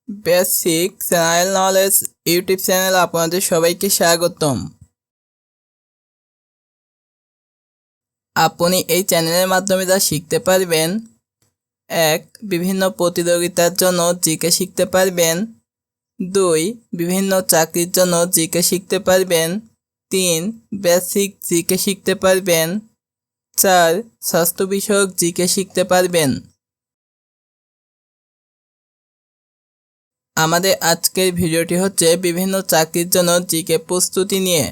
Basic general knowledge YouTube channel আপনাদের সবাইকে স্বাগতম। আপনি এই চ্যানেলের মাধ্যমে যা শিখতে পারবেন: 1. বিভিন্ন প্রতিযোগিতার জন্য জিকে শিখতে পারবেন। 2. বিভিন্ন চাকরির জন্য জিকে শিখতে পারবেন। 3. বেসিক জিকে শিখতে পারবেন। 4. স্বাস্থ্য বিষয়ক জিকে শিখতে পারবেন। আমাদের আজকের ভিডিওটি হচ্ছে বিভিন্ন চাকরির জন্য জিকে প্রস্তুতি নিয়ে।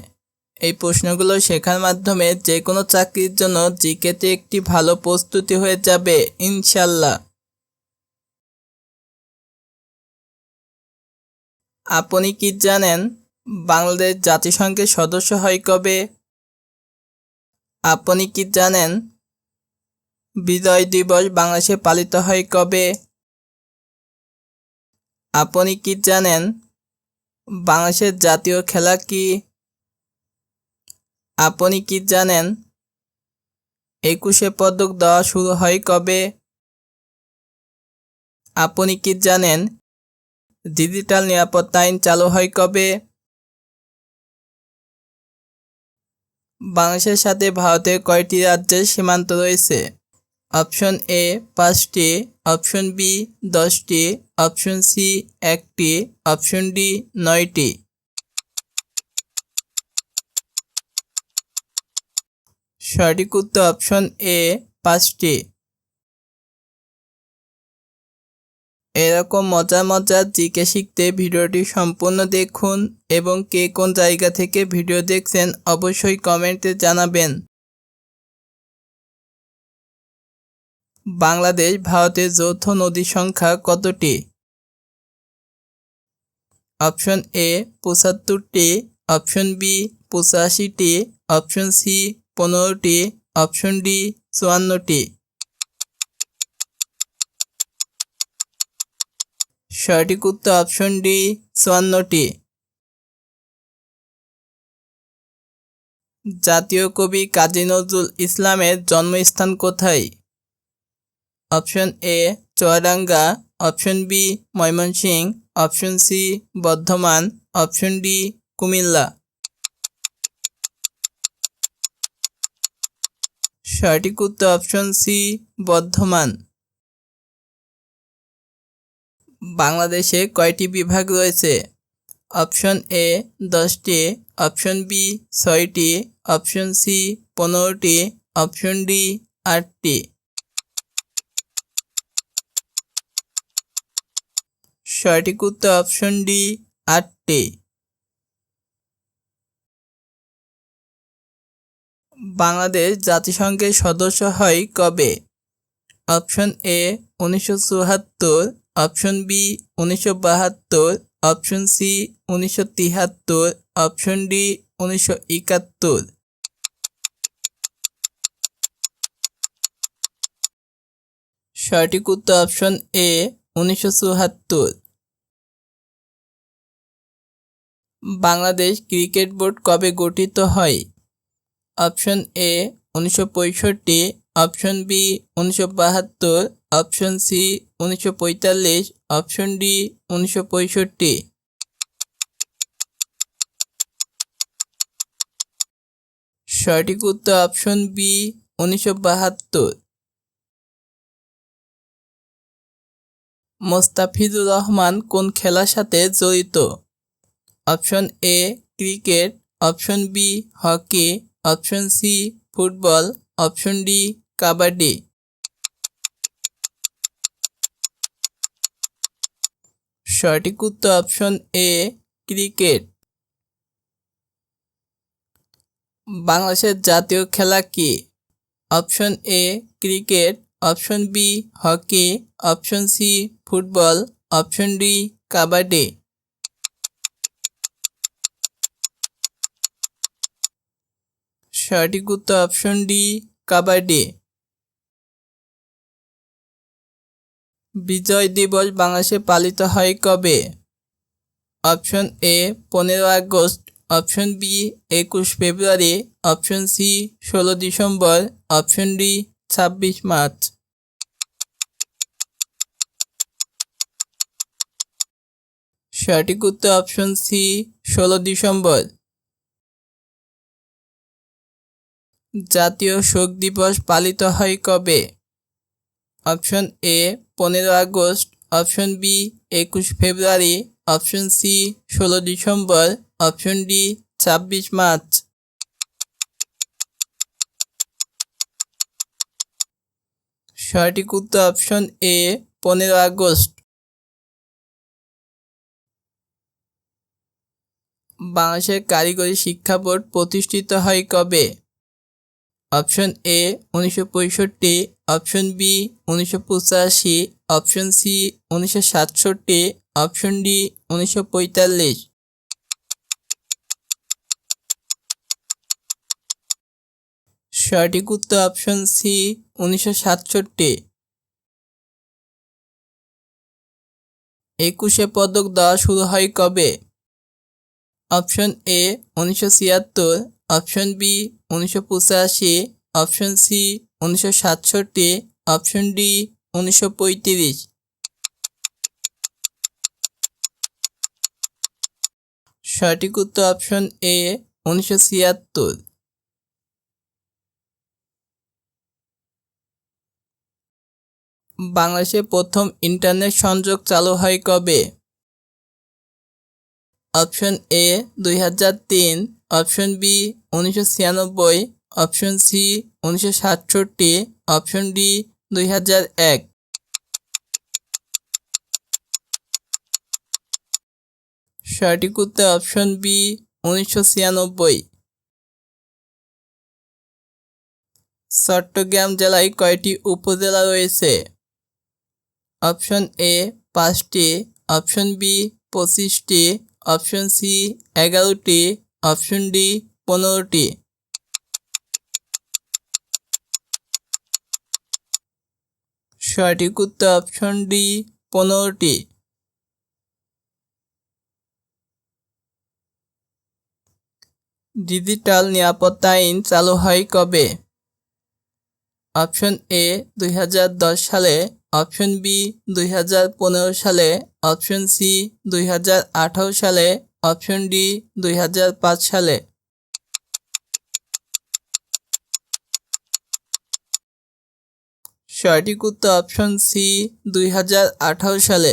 এই প্রশ্নগুলো শেখার মাধ্যমে যে কোনো চাকরির জন্য জিকেতে একটি ভালো প্রস্তুতি হয়ে যাবে ইনশাল্লাহ। আপনি কি জানেন বাংলাদেশ জাতিসংঘের সদস্য হয় কবে? আপনি কি জানেন বিজয় দিবস বাংলাদেশে পালিত হয় কবে? আপনি কি জানেন বাংলাদেশের জাতীয় খেলা কি? আপনি কি জানেন 21শে পদক দেওয়া শুরু হয় কবে? আপনি কি জানেন ডিজিটাল নিরাপত্তা আইন চালু হয় কবে? বাংলাদেশের সাথে ভারতের কয়টি রাজ্যের সীমান্ত রয়েছে? অপশন এ 5টি, অপশন বি 10টি, অপশন সি 1টি, অপশন ডি 9টি। সঠিক উত্তর অপশন এ 5টি। এরকম মজার মজার জিকে শিখতে ভিডিওটি সম্পূর্ণ দেখুন এবং কে কোন জায়গা থেকে ভিডিও দেখছেন অবশ্যই কমেন্টে জানাবেন। বাংলাদেশ ভারতের যৌথ নদী সংখ্যা কতটি? অপশন এ 75টি, অপশন বি 85টি, অপশন সি 15টি, অপশন ডি 54টি। সঠিক উত্তর অপশন ডি 54টি। জাতীয় কবি কাজী নজরুল ইসলামের জন্মস্থান কোথায়? Option A Chuadanga, option B Mymensingh, option C Bardhaman, option D Comilla. সঠিক উত্তর অপশন সি বর্ধমান। বাংলাদেশে কয়টি বিভাগ রয়েছে? অপশন এ 10টি, অপশন বি 6টি, অপশন সি 15টি, অপশন ডি 8টি। সঠিক উত্তর অপশন ডি 8টি। বাংলাদেশ জাতিসংঘের সদস্য হয় কবে? Option A 1974, option B 1972, option C 1973, option D 1971। সঠিক উত্তর option A 1974। Bangladesh cricket board কবে গঠিত হয়? Option A 1965, option B 1972, option C 1945, option D 1965। সঠিক উত্তর অপশন বি 1972। মোস্তাফিজুর রহমান কোন খেলার সাথে জড়িত? Option A cricket, option B hockey, option C football, option D kabaddi. সঠিক উত্তর অপশন এ ক্রিকেট। বাংলাদেশের জাতীয় খেলা কি? Option A cricket, option B hockey, option C football, option D kabaddi. সঠিক উত্তর অপশন ডি কাবাডি। বিজয় দিবস বাংলাদেশে পালিত হয় কবে? অপশন এ 15 আগস্ট, অপশন বি 21 ফেব্রুয়ারি, অপশন সি 16 ডিসেম্বর, অপশন ডি 26 মার্চ। সঠিক উত্তর অপশন সি 16 ডিসেম্বর। জাতীয় শোক দিবস পালিত হয় কবে? অপশন এ 15 আগস্ট, অপশন বি 21 ফেব্রুয়ারি, অপশন সি 16 ডিসেম্বর, অপশন ডি 26 মার্চ। সঠিক উত্তর অপশন এ 15 আগস্ট। বাংলাদেশের কারিগরি শিক্ষা বোর্ড প্রতিষ্ঠিত হয় কবে? Option A 1965, option B 1985, option C 1967, option D 1945। সঠিক উত্তর অপশন সি 1967। 21 পদক দেওয়া শুরু হয় কবে? Option A 1976, option B 1985, option C 1967, option D 1935। সঠিক উত্তর অপশন এ 1976। বাংলাদেশে প্রথম ইন্টারনেট সংযোগ চালু হয় কবে? Option A 2003, option B 1996, option C 1967, option D 2001। সঠিক উত্তর অপশন বি 1996। চট্টগ্রাম জেলায় কয়টি উপজেলা রয়েছে? অপশন এ 5টি, অপশন বি 25টি, অপশন সি 11টি, অপশন ডি 15টি। সঠিক উত্তর অপশন ডি 15টি। ডিজিটাল নিরাপত্তা আইন চালু হয় কবে? অপশন এ 2010 সালে, অপশন বি 2015 সালে, অপশন সি 2018 সালে, অপশন ডি 2005 সালে। সঠিক উত্তর অপশন সি 2018 সালে।